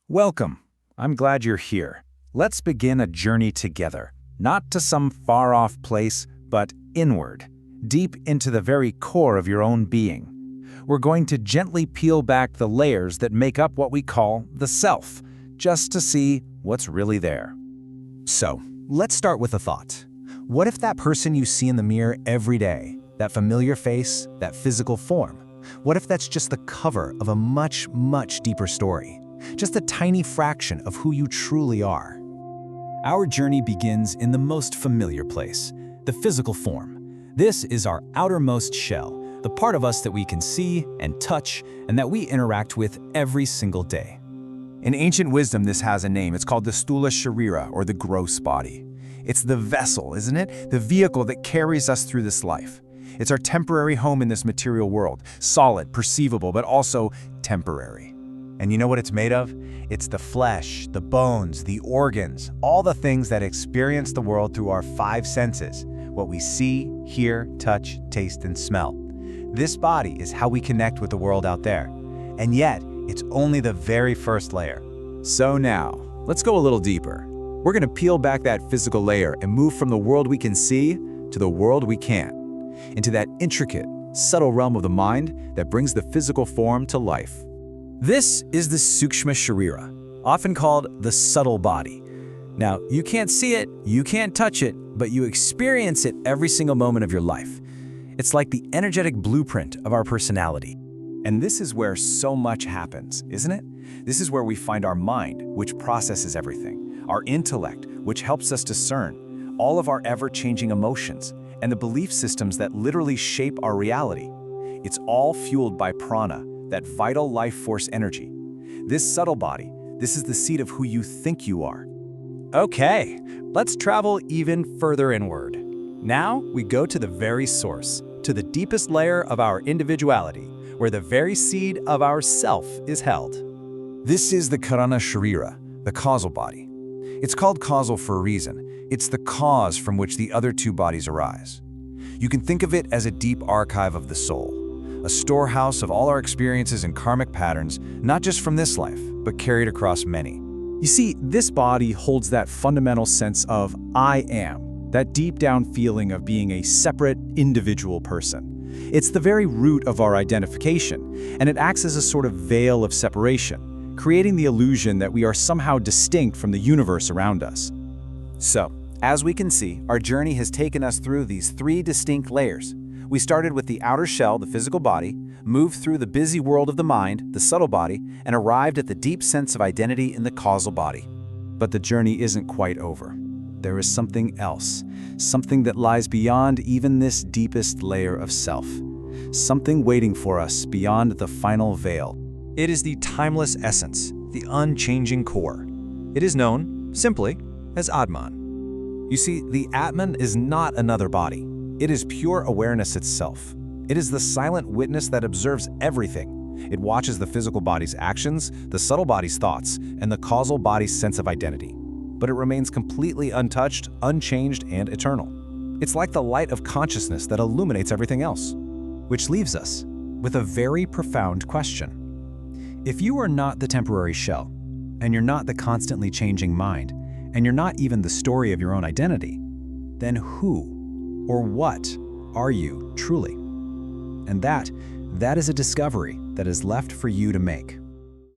Welcome. I'm glad you're here. Let's begin a journey together, not to some far-off place, but inward, deep into the very core of your own being. We're going to gently peel back the layers that make up what we call the self, just to see what's really there. So, let's start with a thought. What if that person you see in the mirror every day, that familiar face, that physical form, what if that's just the cover of a much, much deeper story? Just a tiny fraction of who you truly are. Our journey begins in the most familiar place, the physical form. This is our outermost shell, the part of us that we can see and touch and that we interact with every single day. In ancient wisdom, this has a name. It's called the Stula Sharira, or the gross body. It's the vessel, isn't it? The vehicle that carries us through this life. It's our temporary home in this material world, solid, perceivable, but also temporary. And you know what it's made of? It's the flesh, the bones, the organs, all the things that experience the world through our five senses, what we see, hear, touch, taste, and smell. This body is how we connect with the world out there. And yet, it's only the very first layer. So now, let's go a little deeper. We're going to peel back that physical layer and move from the world we can see to the world we can't, into that intricate, subtle realm of the mind that brings the physical form to life. This is the Sukshma Sharira, often called the subtle body. Now, you can't see it, you can't touch it, but you experience it every single moment of your life. It's like the energetic blueprint of our personality. And this is where so much happens, isn't it? This is where we find our mind, which processes everything, our intellect, which helps us discern, all of our ever-changing emotions, and the belief systems that literally shape our reality. It's all fueled by prana, that vital life force energy. This subtle body, this is the seat of who you think you are. Okay, let's travel even further inward. Now we go to the very source, to the deepest layer of our individuality, where the very seed of our self is held. This is the Karana Sharira, the causal body. It's called causal for a reason. It's the cause from which the other two bodies arise. You can think of it as a deep archive of the soul, a storehouse of all our experiences and karmic patterns, not just from this life, but carried across many. You see, this body holds that fundamental sense of I am, that deep down feeling of being a separate, individual person. It's the very root of our identification, and it acts as a sort of veil of separation, creating the illusion that we are somehow distinct from the universe around us. So, as we can see, our journey has taken us through these three distinct layers. We started with the outer shell, the physical body, moved through the busy world of the mind, the subtle body, and arrived at the deep sense of identity in the causal body. But the journey isn't quite over. There is something else, something that lies beyond even this deepest layer of self, something waiting for us beyond the final veil. It is the timeless essence, the unchanging core. It is known, simply, as Atman. You see, the Atman is not another body. It is pure awareness itself. It is the silent witness that observes everything. It watches the physical body's actions, the subtle body's thoughts, and the causal body's sense of identity. But it remains completely untouched, unchanged, and eternal. It's like the light of consciousness that illuminates everything else. Which leaves us with a very profound question. If you are not the temporary shell, and you're not the constantly changing mind, and you're not even the story of your own identity, then who or what are you truly? And that is a discovery that is left for you to make.